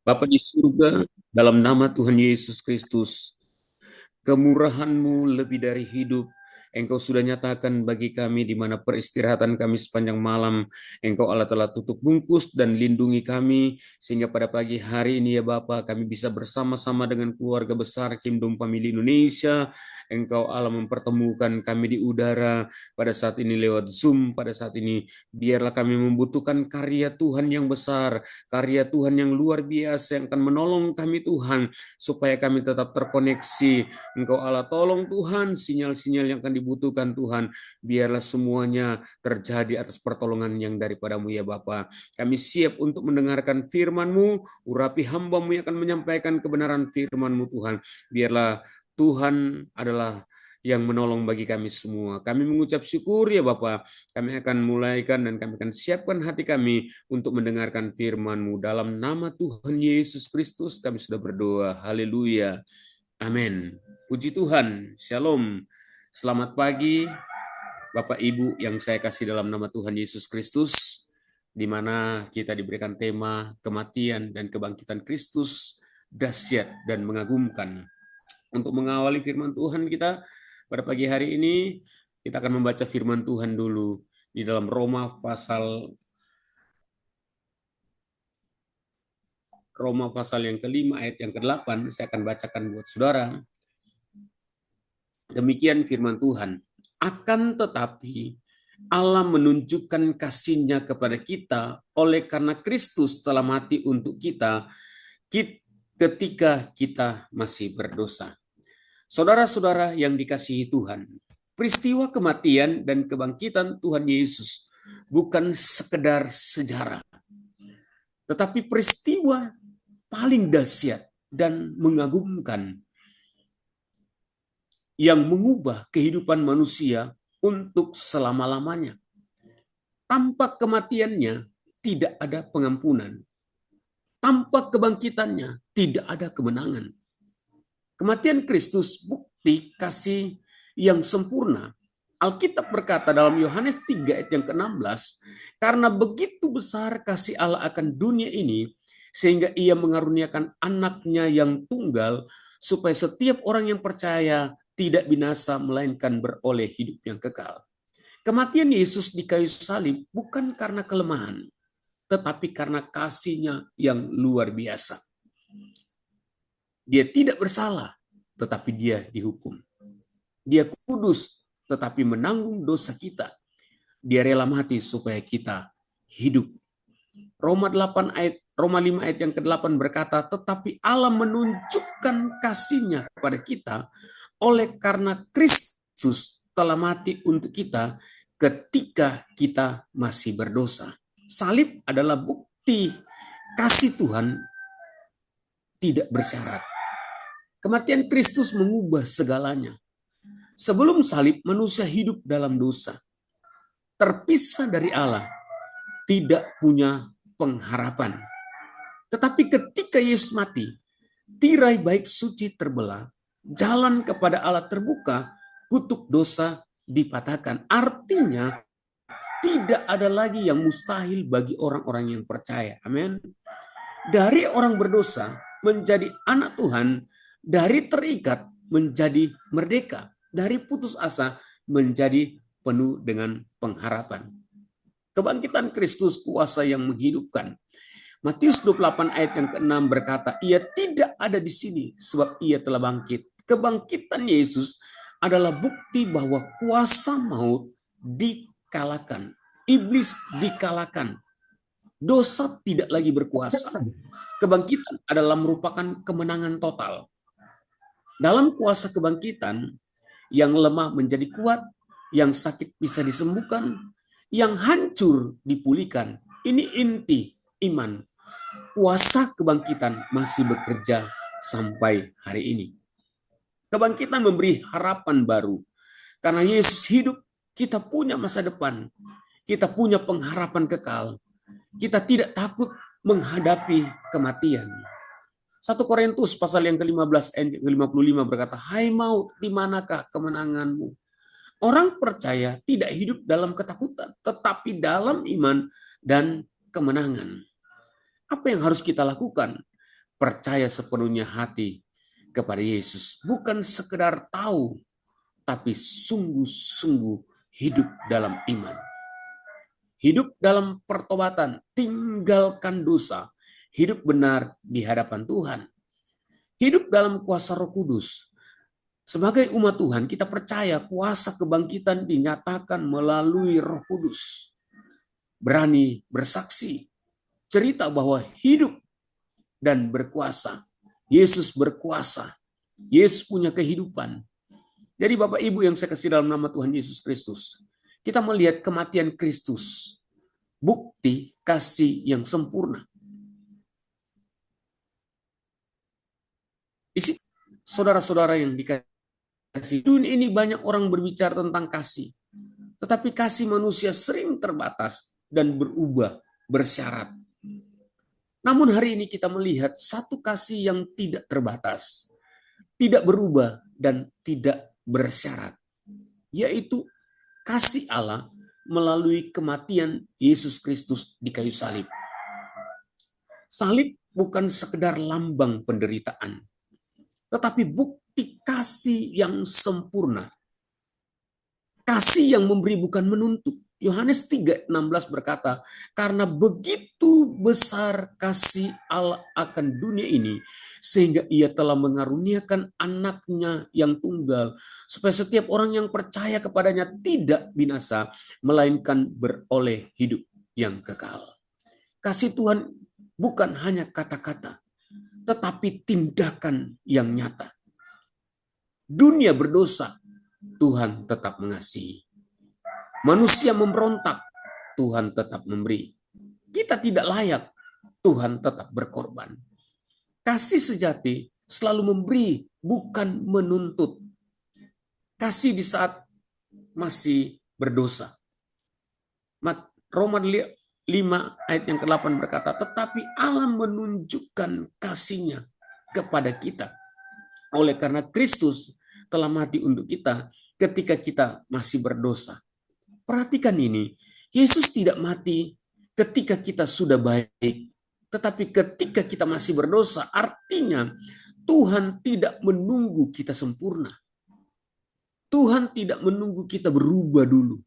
Bapa di surga, dalam nama Tuhan Yesus Kristus, kemurahan-Mu lebih dari hidup. Engkau sudah nyatakan bagi kami di mana peristirahatan kami sepanjang malam. Engkau Allah telah tutup bungkus dan lindungi kami. Sehingga pada pagi hari ini ya Bapa, kami bisa bersama-sama dengan keluarga besar Kingdom Family Indonesia. Engkau Allah mempertemukan kami di udara pada saat ini lewat Zoom. Pada saat ini biarlah kami membutuhkan karya Tuhan yang besar. Karya Tuhan yang luar biasa yang akan menolong kami Tuhan. Supaya kami tetap terkoneksi. Engkau Allah tolong Tuhan sinyal-sinyal yang akan dibutuhkan Tuhan. Biarlah semuanya terjadi atas pertolongan yang daripadamu ya Bapa. Kami siap untuk mendengarkan firman-Mu. Urapi hamba-Mu yang akan menyampaikan kebenaran firman-Mu Tuhan. Biarlah Tuhan adalah yang menolong bagi kami semua. Kami mengucap syukur ya Bapa. Kami akan mulaikan dan kami akan siapkan hati kami untuk mendengarkan firman-Mu. Dalam nama Tuhan Yesus Kristus kami sudah berdoa. Haleluya. Amin. Puji Tuhan. Shalom. Selamat pagi Bapak Ibu yang saya kasih dalam nama Tuhan Yesus Kristus, di mana kita diberikan tema kematian dan kebangkitan Kristus dahsyat dan mengagumkan. Untuk mengawali firman Tuhan kita pada pagi hari ini, kita akan membaca firman Tuhan dulu di dalam Roma pasal yang kelima ayat yang ke-8. Saya akan bacakan buat saudara. Demikian firman Tuhan. Akan tetapi Allah menunjukkan kasih-Nya kepada kita oleh karena Kristus telah mati untuk kita ketika kita masih berdosa. Saudara-saudara yang dikasihi Tuhan, peristiwa kematian dan kebangkitan Tuhan Yesus bukan sekedar sejarah, tetapi peristiwa paling dahsyat dan mengagumkan yang mengubah kehidupan manusia untuk selama-lamanya. Tanpa kematiannya tidak ada pengampunan. Tanpa kebangkitannya tidak ada kemenangan. Kematian Kristus bukti kasih yang sempurna. Alkitab berkata dalam Yohanes 3 ayat yang ke-16, karena begitu besar kasih Allah akan dunia ini, sehingga ia mengaruniakan anaknya yang tunggal, supaya setiap orang yang percaya tidak binasa, melainkan beroleh hidup yang kekal. Kematian Yesus di kayu salib bukan karena kelemahan, tetapi karena kasih-Nya yang luar biasa. Dia tidak bersalah, tetapi dia dihukum. Dia kudus, tetapi menanggung dosa kita. Dia rela mati supaya kita hidup. Roma 5 ayat yang ke-8 berkata, tetapi Allah menunjukkan kasih-Nya kepada kita oleh karena Kristus telah mati untuk kita ketika kita masih berdosa. Salib adalah bukti kasih Tuhan tidak bersyarat. Kematian Kristus mengubah segalanya. Sebelum salib, manusia hidup dalam dosa, terpisah dari Allah, tidak punya pengharapan. Tetapi ketika Yesus mati, tirai baik suci terbelah, jalan kepada Allah terbuka, kutuk dosa dipatahkan. Artinya, tidak ada lagi yang mustahil bagi orang-orang yang percaya. Amin. Dari orang berdosa menjadi anak Tuhan, dari terikat menjadi merdeka, dari putus asa menjadi penuh dengan pengharapan. Kebangkitan Kristus kuasa yang menghidupkan. Matius 28 ayat yang ke-6 berkata, ia tidak ada di sini sebab ia telah bangkit. Kebangkitan Yesus adalah bukti bahwa kuasa maut dikalahkan. Iblis dikalahkan. Dosa tidak lagi berkuasa. Kebangkitan adalah merupakan kemenangan total. Dalam kuasa kebangkitan, yang lemah menjadi kuat, yang sakit bisa disembuhkan, yang hancur dipulihkan. Ini inti iman. Kuasa kebangkitan masih bekerja sampai hari ini. Kebangkitan memberi harapan baru. Karena Yesus hidup, kita punya masa depan. Kita punya pengharapan kekal. Kita tidak takut menghadapi kematian. 1 Korintus pasal yang ke-15 ayat ke-55 berkata, hai maut, di manakah kemenanganmu? Orang percaya tidak hidup dalam ketakutan, tetapi dalam iman dan kemenangan. Apa yang harus kita lakukan? percaya sepenuhnya hati kepada Yesus. Bukan sekedar tahu, tapi sungguh-sungguh hidup dalam iman. Hidup dalam pertobatan, tinggalkan dosa, hidup benar di hadapan Tuhan. Hidup dalam kuasa Roh Kudus. Sebagai umat Tuhan, kita percaya kuasa kebangkitan dinyatakan melalui Roh Kudus. Berani bersaksi, cerita bahwa hidup dan berkuasa. Yesus berkuasa. Yesus punya kehidupan. Jadi Bapak Ibu yang saya kasih dalam nama Tuhan Yesus Kristus, kita melihat kematian Kristus, bukti kasih yang sempurna. Isi saudara-saudara yang dikasih, dunia ini banyak orang berbicara tentang kasih, tetapi kasih manusia sering terbatas dan berubah, bersyarat. Namun hari ini kita melihat satu kasih yang tidak terbatas, tidak berubah dan tidak bersyarat, yaitu kasih Allah melalui kematian Yesus Kristus di kayu salib. Salib bukan sekedar lambang penderitaan, tetapi bukti kasih yang sempurna. Kasih yang memberi bukan menuntut. Yohanes 3:16 berkata, karena begitu besar kasih Allah akan dunia ini, sehingga ia telah mengaruniakan anaknya yang tunggal, supaya setiap orang yang percaya kepadanya tidak binasa, melainkan beroleh hidup yang kekal. Kasih Tuhan bukan hanya kata-kata, tetapi tindakan yang nyata. Dunia berdosa, Tuhan tetap mengasihi. Manusia memberontak, Tuhan tetap memberi. Kita tidak layak, Tuhan tetap berkorban. Kasih sejati selalu memberi, bukan menuntut. Kasih di saat masih berdosa. Roma 5 ayat yang ke-8 berkata, tetapi Allah menunjukkan kasih-Nya kepada kita. Oleh karena Kristus telah mati untuk kita ketika kita masih berdosa. Perhatikan ini, Yesus tidak mati ketika kita sudah baik, tetapi ketika kita masih berdosa, artinya Tuhan tidak menunggu kita sempurna. Tuhan tidak menunggu kita berubah dulu.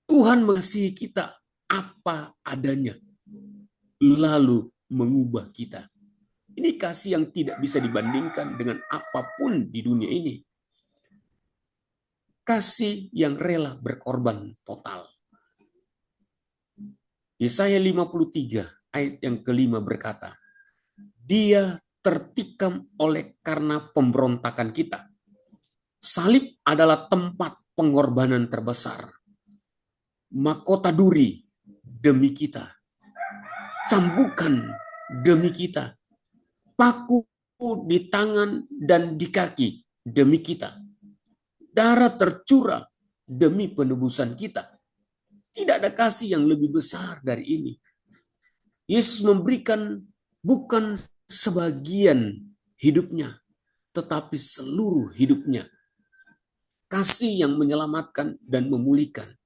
Tuhan mengasihi kita apa adanya, lalu mengubah kita. Ini kasih yang tidak bisa dibandingkan dengan apapun di dunia ini. Kasih yang rela berkorban total. Yesaya 53 ayat yang ke-5 berkata, Dia tertikam oleh karena pemberontakan kita. Salib adalah tempat pengorbanan terbesar. Mahkota duri demi kita. Cambukan demi kita. Paku di tangan dan di kaki demi kita. Darah tercurah demi penebusan kita. Tidak ada kasih yang lebih besar dari ini. Yesus memberikan bukan sebagian hidupnya, tetapi seluruh hidupnya. Kasih yang menyelamatkan dan memulihkan.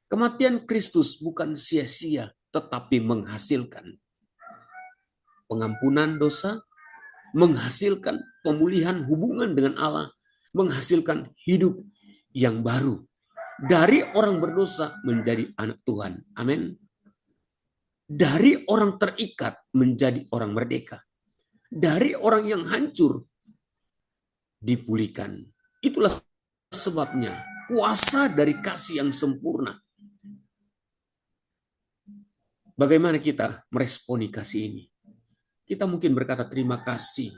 Kematian Kristus bukan sia-sia, tetapi menghasilkan pengampunan dosa, menghasilkan pemulihan hubungan dengan Allah, menghasilkan hidup yang baru. Dari orang berdosa menjadi anak Tuhan. Amin. Dari orang terikat menjadi orang merdeka. Dari orang yang hancur dipulihkan. Itulah sebabnya kuasa dari kasih yang sempurna. Bagaimana kita meresponi kasih ini? Kita mungkin berkata terima kasih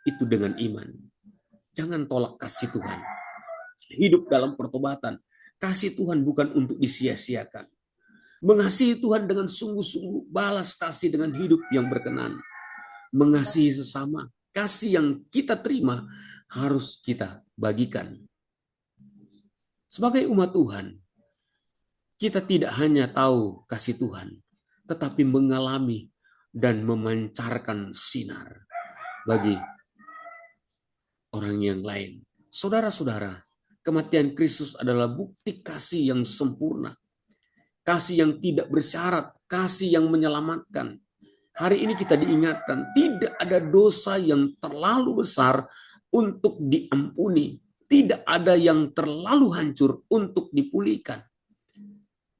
itu dengan iman. Jangan tolak kasih Tuhan. Hidup dalam pertobatan. Kasih Tuhan bukan untuk disia-siakan. Mengasihi Tuhan dengan sungguh-sungguh, balas kasih dengan hidup yang berkenan. Mengasihi sesama. Kasih yang kita terima harus kita bagikan. Sebagai umat Tuhan, kita tidak hanya tahu kasih Tuhan, tetapi mengalami dan memancarkan sinar bagi orang yang lain. Saudara-saudara, kematian Kristus adalah bukti kasih yang sempurna. Kasih yang tidak bersyarat, kasih yang menyelamatkan. Hari ini kita diingatkan, tidak ada dosa yang terlalu besar untuk diampuni. Tidak ada yang terlalu hancur untuk dipulihkan.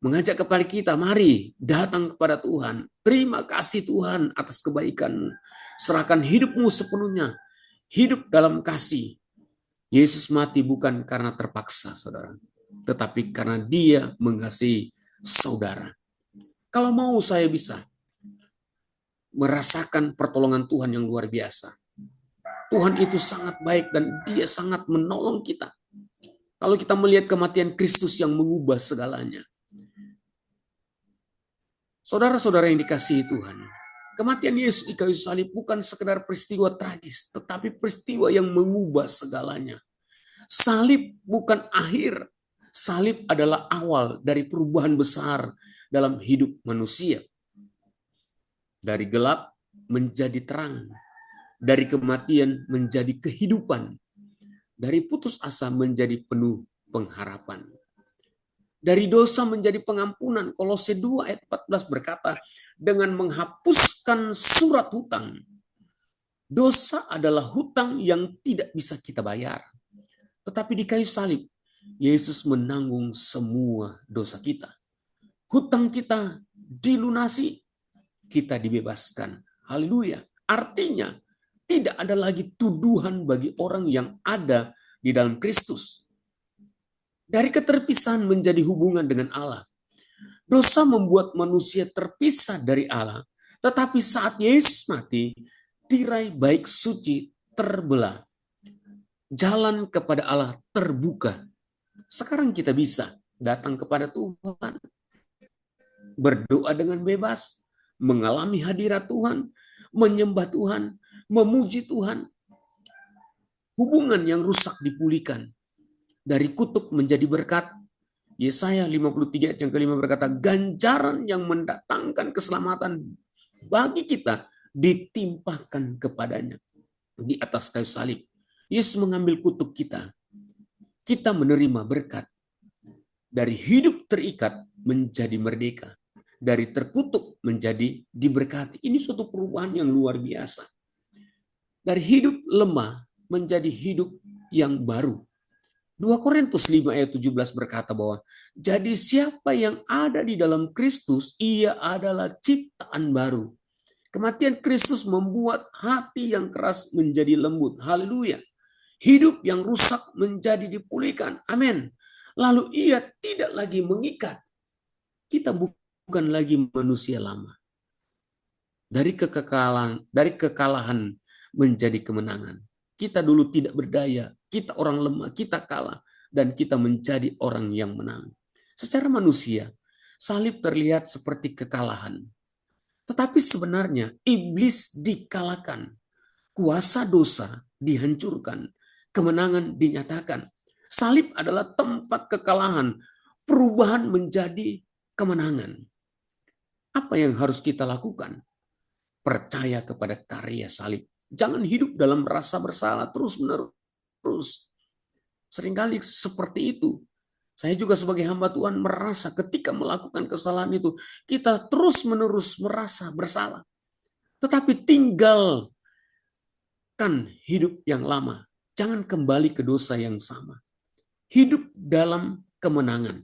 Mengajak kepada kita, mari datang kepada Tuhan. Terima kasih Tuhan atas kebaikan-Mu. Serahkan hidupmu sepenuhnya. Hidup dalam kasih. Yesus mati bukan karena terpaksa, saudara. Tetapi karena Dia mengasihi saudara. Kalau mau saya bisa merasakan pertolongan Tuhan yang luar biasa. Tuhan itu sangat baik dan Dia sangat menolong kita. Kalau kita melihat kematian Kristus yang mengubah segalanya. Saudara-saudara yang dikasihi Tuhan, kematian Yesus di kayu salib bukan sekedar peristiwa tragis, tetapi peristiwa yang mengubah segalanya. Salib bukan akhir, salib adalah awal dari perubahan besar dalam hidup manusia. Dari gelap menjadi terang, dari kematian menjadi kehidupan, dari putus asa menjadi penuh pengharapan. Dari dosa menjadi pengampunan. Kolose 2 ayat 14 berkata, dengan menghapuskan surat hutang. Dosa adalah hutang yang tidak bisa kita bayar. Tetapi di kayu salib, Yesus menanggung semua dosa kita. Hutang kita dilunasi, kita dibebaskan. Haleluya. Artinya, tidak ada lagi tuduhan bagi orang yang ada di dalam Kristus. Dari keterpisahan menjadi hubungan dengan Allah. Dosa membuat manusia terpisah dari Allah. Tetapi saat Yesus mati, tirai baik suci terbelah. Jalan kepada Allah terbuka. Sekarang kita bisa datang kepada Tuhan. Berdoa dengan bebas. Mengalami hadirat Tuhan. Menyembah Tuhan. Memuji Tuhan. Hubungan yang rusak dipulihkan. Dari kutuk menjadi berkat. Yesaya 53 ayat yang kelima berkata, ganjaran yang mendatangkan keselamatan bagi kita ditimpahkan kepadanya di atas kayu salib. Yesus mengambil kutuk kita. Kita menerima berkat. Dari hidup terikat menjadi merdeka. Dari terkutuk menjadi diberkati. Ini suatu perubahan yang luar biasa. Dari hidup lemah menjadi hidup yang baru. 2 Korintus 5 ayat 17 berkata bahwa jadi siapa yang ada di dalam Kristus, ia adalah ciptaan baru. Kematian Kristus membuat hati yang keras menjadi lembut. Haleluya. Hidup yang rusak menjadi dipulihkan. Amin. Lalu ia tidak lagi mengikat. Kita bukan lagi manusia lama. Dari kekalahan menjadi kemenangan. Kita dulu tidak berdaya, kita orang lemah, kita kalah, dan kita menjadi orang yang menang. Secara manusia, salib terlihat seperti kekalahan. Tetapi sebenarnya iblis dikalahkan, kuasa dosa dihancurkan, kemenangan dinyatakan. Salib adalah tempat kekalahan, perubahan menjadi kemenangan. Apa yang harus kita lakukan? Percaya kepada karya salib. Jangan hidup dalam rasa bersalah terus-menerus. Seringkali seperti itu. Saya juga sebagai hamba Tuhan merasa ketika melakukan kesalahan itu, kita terus-menerus merasa bersalah. Tetapi tinggalkan hidup yang lama. Jangan kembali ke dosa yang sama. Hidup dalam kemenangan.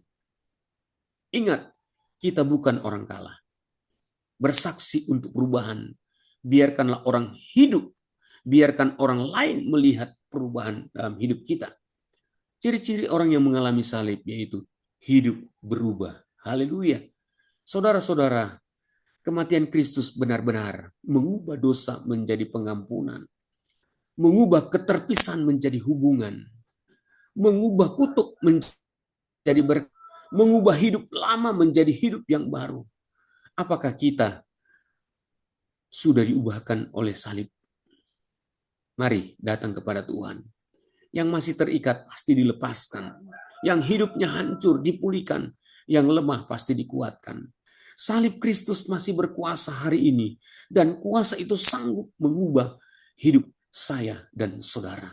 Ingat, kita bukan orang kalah. Bersaksi untuk perubahan. Biarkanlah orang hidup. Biarkan orang lain melihat perubahan dalam hidup kita. Ciri-ciri orang yang mengalami salib yaitu hidup berubah. Haleluya. Saudara-saudara, kematian Kristus benar-benar mengubah dosa menjadi pengampunan. Mengubah keterpisahan menjadi hubungan. Mengubah kutuk menjadi berkat. Mengubah hidup lama menjadi hidup yang baru. Apakah kita sudah diubahkan oleh salib? Mari datang kepada Tuhan. Yang masih terikat pasti dilepaskan. Yang hidupnya hancur dipulihkan. Yang lemah pasti dikuatkan. Salib Kristus masih berkuasa hari ini. Dan kuasa itu sanggup mengubah hidup saya dan saudara.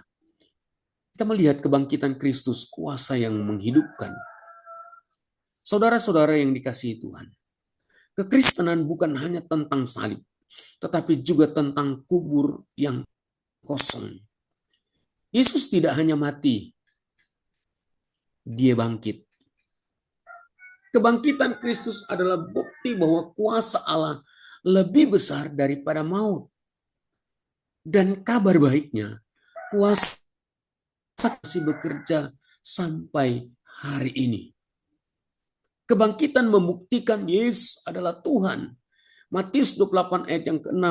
Kita melihat kebangkitan Kristus, kuasa yang menghidupkan. Saudara-saudara yang dikasihi Tuhan. Kekristenan bukan hanya tentang salib. tetapi juga tentang kubur yang kosong. Yesus tidak hanya mati, dia bangkit. Kebangkitan Kristus adalah bukti bahwa kuasa Allah lebih besar daripada maut. Dan kabar baiknya, kuasa masih bekerja sampai hari ini. Kebangkitan membuktikan Yesus adalah Tuhan. Matius 28 ayat yang ke-6.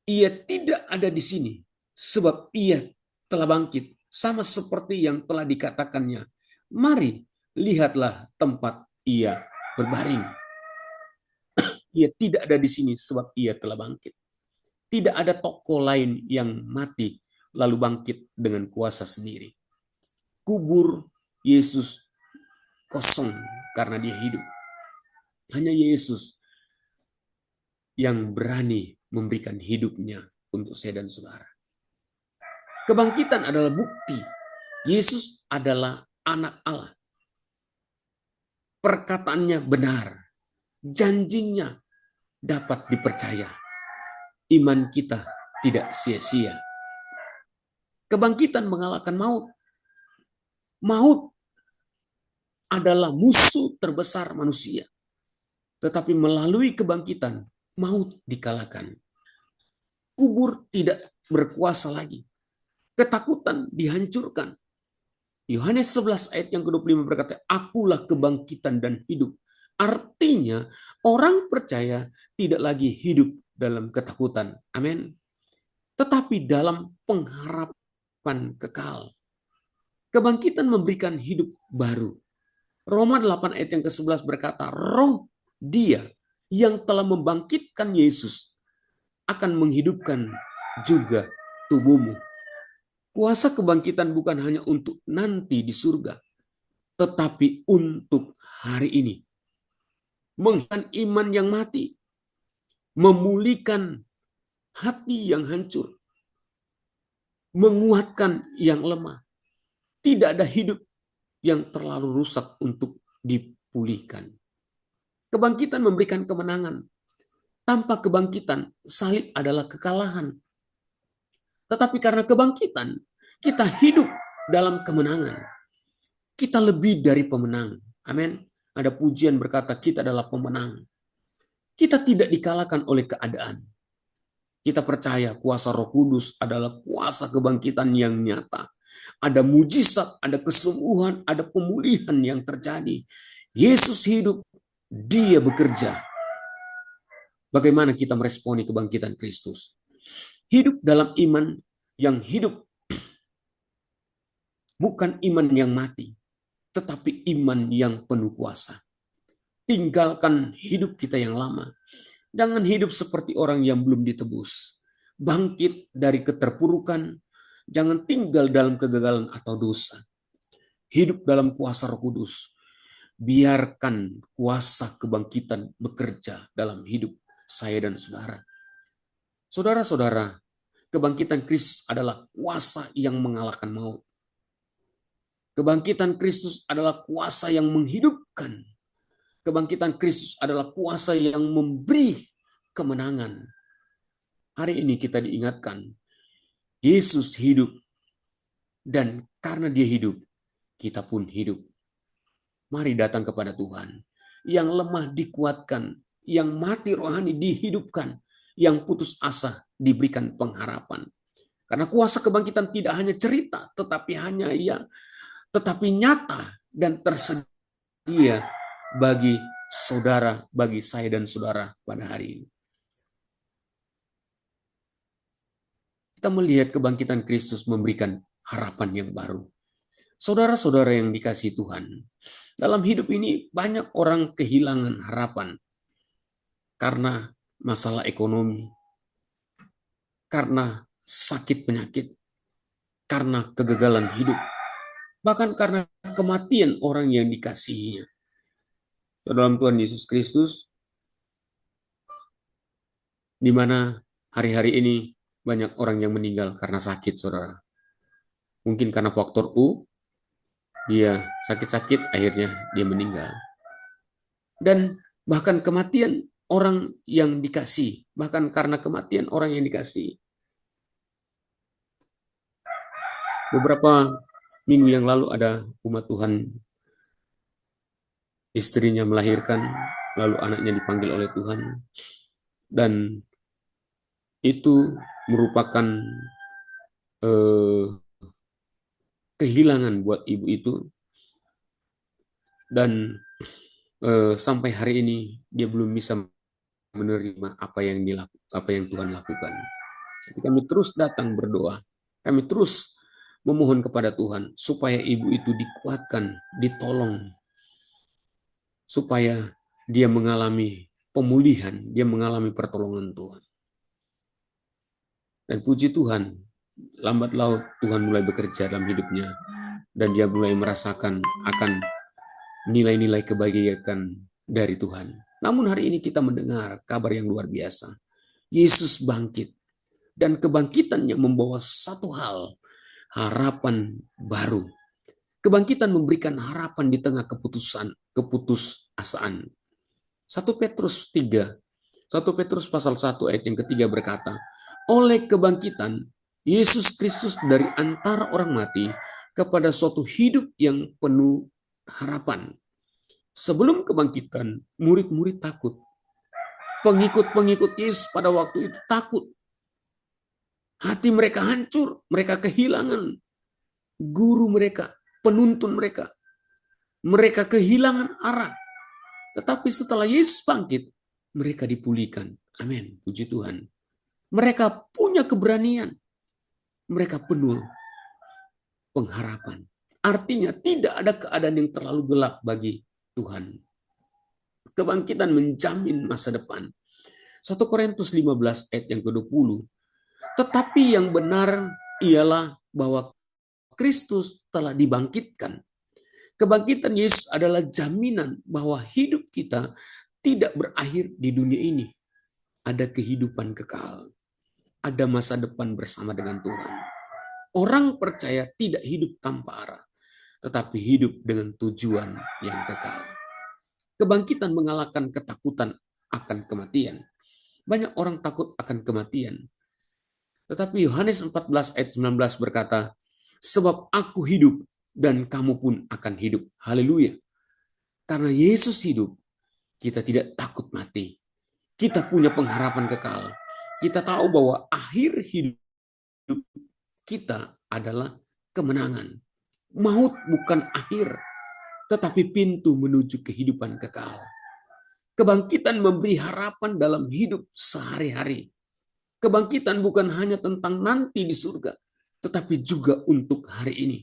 Ia tidak ada di sini sebab ia telah bangkit, sama seperti yang telah dikatakannya. Mari, lihatlah tempat ia berbaring. Ia tidak ada di sini sebab ia telah bangkit. Tidak ada tokoh lain yang mati lalu bangkit dengan kuasa sendiri. Kubur Yesus kosong karena dia hidup. Hanya Yesus yang berani memberikan hidupnya untuk saya dan saudara. Kebangkitan adalah bukti Yesus adalah anak Allah. Perkataannya benar. Janjinya dapat dipercaya. Iman kita tidak sia-sia. Kebangkitan mengalahkan maut. Maut adalah musuh terbesar manusia. Tetapi melalui kebangkitan, maut dikalahkan. Kubur tidak berkuasa lagi. Ketakutan dihancurkan. Yohanes 11 ayat yang ke-25 berkata, akulah kebangkitan dan hidup. Artinya orang percaya tidak lagi hidup dalam ketakutan. Amin. Tetapi dalam pengharapan kekal. Kebangkitan memberikan hidup baru. Roma 8 ayat yang ke-11 berkata, roh dia yang telah membangkitkan Yesus akan menghidupkan juga tubuhmu. Kuasa kebangkitan bukan hanya untuk nanti di surga, tetapi untuk hari ini. Menghidupkan iman yang mati, memulihkan hati yang hancur, menguatkan yang lemah. Tidak ada hidup yang terlalu rusak untuk dipulihkan. Kebangkitan memberikan kemenangan. Tanpa kebangkitan, salib adalah kekalahan. Tetapi karena kebangkitan, kita hidup dalam kemenangan. Kita lebih dari pemenang. Amin. Ada pujian berkata kita adalah pemenang. Kita tidak dikalahkan oleh keadaan. Kita percaya kuasa Roh Kudus adalah kuasa kebangkitan yang nyata. Ada mujizat, ada kesembuhan, ada pemulihan yang terjadi. Yesus hidup, dia bekerja. Bagaimana kita meresponi kebangkitan Kristus? Hidup dalam iman yang hidup. Bukan iman yang mati, tetapi iman yang penuh kuasa. Tinggalkan hidup kita yang lama. Jangan hidup seperti orang yang belum ditebus. Bangkit dari keterpurukan. Jangan tinggal dalam kegagalan atau dosa. Hidup dalam kuasa Roh Kudus. Biarkan kuasa kebangkitan bekerja dalam hidup saya dan saudara. Saudara-saudara, kebangkitan Kristus adalah kuasa yang mengalahkan maut. Kebangkitan Kristus adalah kuasa yang menghidupkan. Kebangkitan Kristus adalah kuasa yang memberi kemenangan. Hari ini kita diingatkan, Yesus hidup. Dan karena dia hidup, kita pun hidup. Mari datang kepada Tuhan. Yang lemah dikuatkan, yang mati rohani dihidupkan, yang putus asa diberikan pengharapan. Karena kuasa kebangkitan tidak hanya cerita, tetapi nyata dan tersedia bagi saudara, bagi saya dan saudara pada hari ini. Kita melihat kebangkitan Kristus memberikan harapan yang baru. Saudara-saudara yang dikasihi Tuhan, dalam hidup ini banyak orang kehilangan harapan karena masalah ekonomi, karena sakit penyakit, karena kegagalan hidup, bahkan karena kematian orang yang dikasihinya. Dalam Tuhan Yesus Kristus, di mana hari-hari ini banyak orang yang meninggal karena sakit, saudara. Mungkin karena faktor U, dia sakit-sakit, akhirnya dia meninggal. dan bahkan kematian orang yang dikasih, bahkan karena kematian orang yang dikasih. Beberapa minggu yang lalu ada umat Tuhan, istrinya melahirkan, lalu anaknya dipanggil oleh Tuhan, dan itu merupakan kehilangan buat ibu itu, dan sampai hari ini dia belum bisa menerima apa yang Tuhan lakukan. Jadi kami terus datang berdoa, kami terus memohon kepada Tuhan supaya ibu itu dikuatkan, ditolong, supaya dia mengalami pemulihan, dia mengalami pertolongan Tuhan. Dan puji Tuhan, lambat laun Tuhan mulai bekerja dalam hidupnya, dan dia mulai merasakan akan nilai-nilai kebahagiaan dari Tuhan. Namun hari ini kita mendengar kabar yang luar biasa. Yesus bangkit, dan kebangkitannya membawa satu hal, harapan baru. Kebangkitan memberikan harapan di tengah keputusasaan. 1 Petrus 3, 1 Petrus pasal 1 ayat yang ketiga berkata, oleh kebangkitan Yesus Kristus dari antara orang mati kepada suatu hidup yang penuh harapan. Sebelum kebangkitan, murid-murid takut. Pengikut-pengikut Yesus pada waktu itu takut. Hati mereka hancur, mereka kehilangan guru mereka, penuntun mereka. Mereka kehilangan arah. Tetapi setelah Yesus bangkit, mereka dipulihkan. Amin. Puji Tuhan. Mereka punya keberanian. Mereka penuh pengharapan. Artinya tidak ada keadaan yang terlalu gelap bagi Tuhan. Kebangkitan menjamin masa depan. 1 Korintus 15 ayat yang ke-20. Tetapi yang benar ialah bahwa Kristus telah dibangkitkan. Kebangkitan Yesus adalah jaminan bahwa hidup kita tidak berakhir di dunia ini. Ada kehidupan kekal. Ada masa depan bersama dengan Tuhan. Orang percaya tidak hidup tanpa arah, tetapi hidup dengan tujuan yang kekal. Kebangkitan mengalahkan ketakutan akan kematian. Banyak orang takut akan kematian. Tetapi Yohanes 14 ayat 19 berkata, sebab aku hidup dan kamu pun akan hidup. Haleluya. Karena Yesus hidup, kita tidak takut mati. Kita punya pengharapan kekal. Kita tahu bahwa akhir hidup kita adalah kemenangan. Maut bukan akhir, tetapi pintu menuju kehidupan kekal. Kebangkitan memberi harapan dalam hidup sehari-hari. Kebangkitan bukan hanya tentang nanti di surga, tetapi juga untuk hari ini.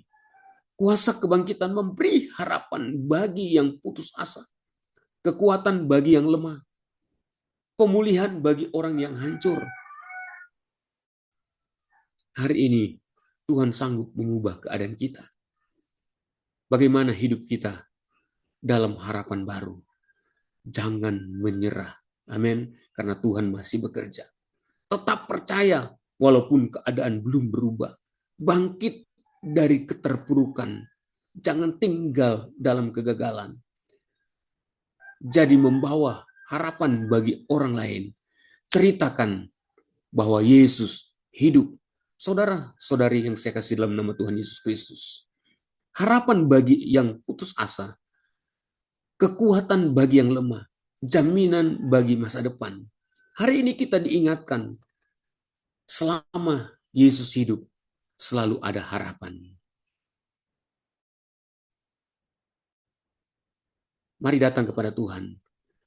Kuasa kebangkitan memberi harapan bagi yang putus asa, kekuatan bagi yang lemah, pemulihan bagi orang yang hancur. Hari ini Tuhan sanggup mengubah keadaan kita. Bagaimana hidup kita dalam harapan baru? Jangan menyerah. Amin. Karena Tuhan masih bekerja. Tetap percaya walaupun keadaan belum berubah. Bangkit dari keterpurukan. Jangan tinggal dalam kegagalan. Jadi membawa harapan bagi orang lain. Ceritakan bahwa Yesus hidup. Saudara-saudari yang saya kasih dalam nama Tuhan Yesus Kristus. Harapan bagi yang putus asa. Kekuatan bagi yang lemah. Jaminan bagi masa depan. Hari ini kita diingatkan, selama Yesus hidup, selalu ada harapan. Mari datang kepada Tuhan,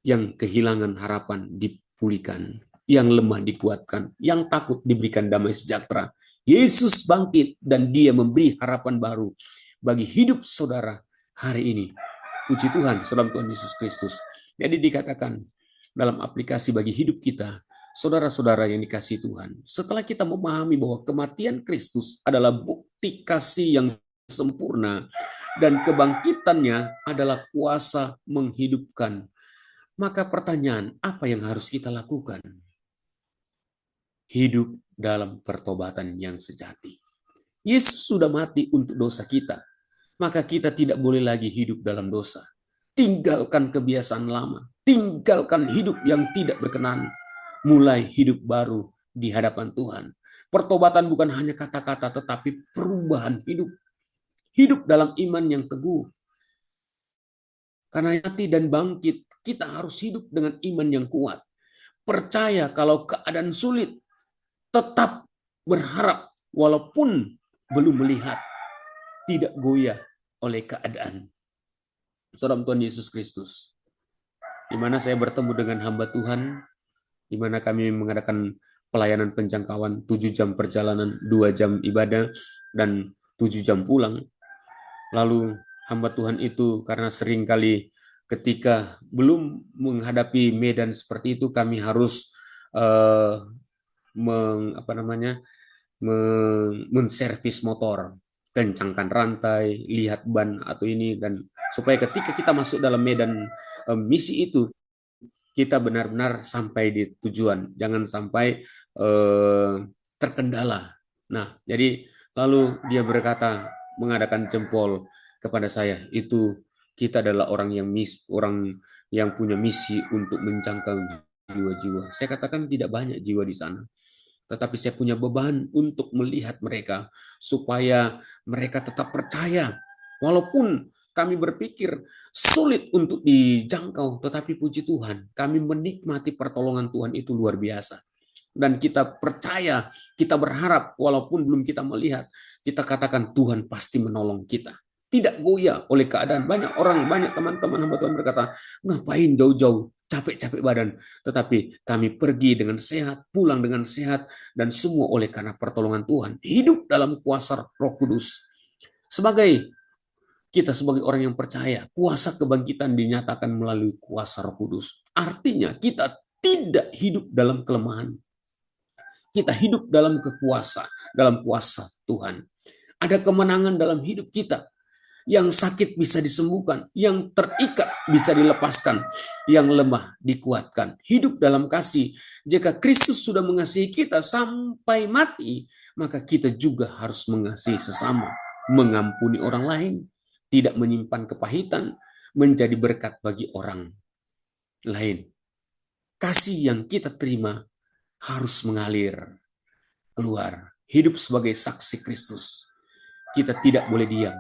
yang kehilangan harapan dipulihkan, yang lemah dikuatkan, yang takut diberikan damai sejahtera. Yesus bangkit dan dia memberi harapan baru bagi hidup saudara hari ini. Puji Tuhan, saudara Tuhan Yesus Kristus. Jadi dikatakan dalam aplikasi bagi hidup kita, saudara-saudara yang dikasihi Tuhan, setelah kita memahami bahwa kematian Kristus adalah bukti kasih yang sempurna dan kebangkitannya adalah kuasa menghidupkan, maka pertanyaan, apa yang harus kita lakukan? Hidup dalam pertobatan yang sejati. Yesus sudah mati untuk dosa kita, maka kita tidak boleh lagi hidup dalam dosa. tinggalkan kebiasaan lama, tinggalkan hidup yang tidak berkenan, mulai hidup baru di hadapan Tuhan. Pertobatan bukan hanya kata-kata, tetapi perubahan hidup. Hidup dalam iman yang teguh. Karena mati dan bangkit, kita harus hidup dengan iman yang kuat. Percaya kalau keadaan sulit, tetap berharap walaupun belum melihat, tidak goyah oleh keadaan. Saudara Tuhan Yesus Kristus, di mana saya bertemu dengan hamba Tuhan, di mana kami mengadakan pelayanan penjangkauan 7 jam perjalanan, 2 jam ibadah, dan 7 jam pulang. Lalu hamba Tuhan itu karena seringkali ketika belum menghadapi medan seperti itu, kami harus menservis motor, kencangkan rantai, lihat ban atau ini, dan supaya ketika kita masuk dalam medan misi itu, kita benar-benar sampai di tujuan, jangan sampai terkendala. Nah, jadi lalu dia berkata, mengadakan jempol kepada saya, itu kita adalah orang yang punya misi untuk menjangkau jiwa-jiwa. Saya katakan tidak banyak jiwa di sana, tetapi saya punya beban untuk melihat mereka supaya mereka tetap percaya. Walaupun kami berpikir sulit untuk dijangkau, tetapi puji Tuhan, kami menikmati pertolongan Tuhan itu luar biasa. Dan kita percaya, kita berharap walaupun belum kita melihat, kita katakan Tuhan pasti menolong kita. Tidak goyah oleh keadaan. Banyak teman-teman hamba Tuhan berkata, ngapain jauh-jauh, capek-capek badan. Tetapi kami pergi dengan sehat, pulang dengan sehat, dan semua oleh karena pertolongan Tuhan. Hidup dalam kuasa Roh Kudus. Kita sebagai orang yang percaya, kuasa kebangkitan dinyatakan melalui kuasa Roh Kudus. Artinya kita tidak hidup dalam kelemahan. Kita hidup dalam dalam kuasa Tuhan. Ada kemenangan dalam hidup kita. Yang sakit bisa disembuhkan, yang terikat bisa dilepaskan, yang lemah dikuatkan. Hidup dalam kasih. Jika Kristus sudah mengasihi kita sampai mati, maka kita juga harus mengasihi sesama, mengampuni orang lain, tidak menyimpan kepahitan, menjadi berkat bagi orang lain. Kasih yang kita terima harus mengalir keluar. Hidup sebagai saksi Kristus. Kita tidak boleh diam.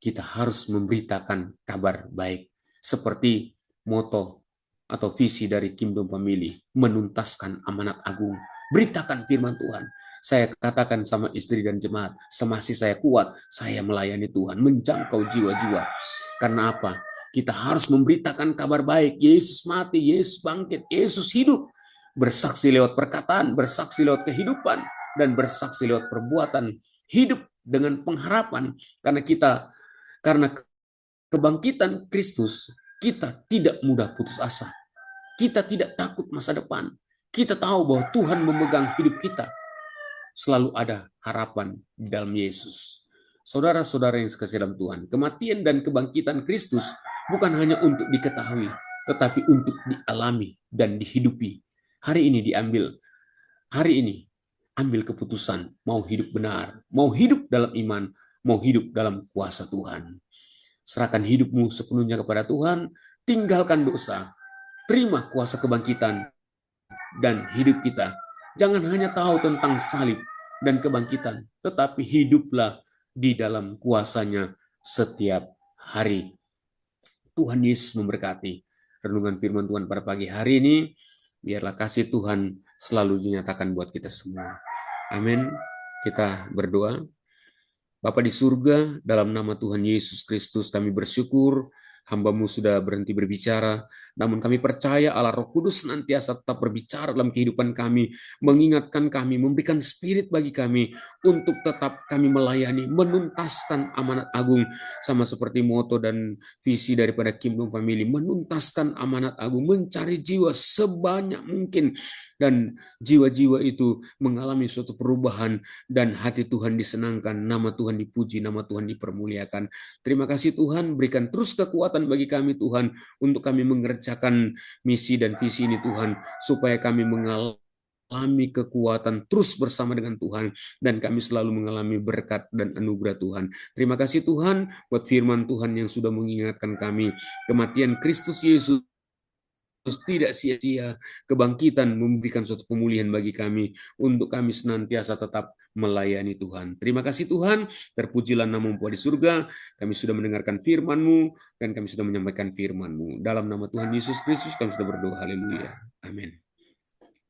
Kita harus memberitakan kabar baik. Seperti moto atau visi dari Kingdom Family, menuntaskan amanat agung. Beritakan firman Tuhan. Saya katakan sama istri dan jemaat, semasih saya kuat, saya melayani Tuhan, menjangkau jiwa-jiwa. Karena apa? Kita harus memberitakan kabar baik. Yesus mati, Yesus bangkit, Yesus hidup. Bersaksi lewat perkataan, bersaksi lewat kehidupan, dan bersaksi lewat perbuatan. Hidup dengan pengharapan. Karena kebangkitan Kristus, kita tidak mudah putus asa. Kita tidak takut masa depan. Kita tahu bahwa Tuhan memegang hidup kita. Selalu ada harapan di dalam Yesus. Saudara-saudara yang sekasih dalam Tuhan, kematian dan kebangkitan Kristus bukan hanya untuk diketahui, tetapi untuk dialami dan dihidupi. Hari ini ambil keputusan, mau hidup benar, mau hidup dalam iman, mau hidup dalam kuasa Tuhan. Serahkan hidupmu sepenuhnya kepada Tuhan, tinggalkan dosa, terima kuasa kebangkitan dan hidup kita. Jangan hanya tahu tentang salib dan kebangkitan, tetapi hiduplah di dalam kuasanya setiap hari. Tuhan Yesus memberkati renungan firman Tuhan pada pagi hari ini. Biarlah kasih Tuhan selalu dinyatakan buat kita semua. Amin. Kita berdoa. Bapa di surga, dalam nama Tuhan Yesus Kristus kami bersyukur, hamba-Mu sudah berhenti berbicara, namun kami percaya Allah Roh Kudus senantiasa tetap berbicara dalam kehidupan kami, mengingatkan kami, memberikan spirit bagi kami, untuk tetap kami melayani, menuntaskan amanat agung, sama seperti moto dan visi daripada Kingdom Family, menuntaskan amanat agung, mencari jiwa sebanyak mungkin, dan jiwa-jiwa itu mengalami suatu perubahan, dan hati Tuhan disenangkan, nama Tuhan dipuji, nama Tuhan dipermuliakan. Terima kasih Tuhan, berikan terus kekuatan bagi kami Tuhan, untuk kami mengerjakan misi dan visi ini Tuhan, supaya kami mengalami mengalami kekuatan terus bersama dengan Tuhan, dan kami selalu mengalami berkat dan anugerah Tuhan. Terima kasih Tuhan buat firman Tuhan yang sudah mengingatkan kami kematian Kristus Yesus tidak sia-sia, kebangkitan memberikan suatu pemulihan bagi kami untuk kami senantiasa tetap melayani Tuhan. Terima kasih Tuhan, terpujilah namamu di surga. Kami sudah mendengarkan firman-Mu dan kami sudah menyampaikan firman-Mu. Dalam nama Tuhan Yesus Kristus kami sudah berdoa. Haleluya. Amin.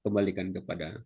Kembalikan kepada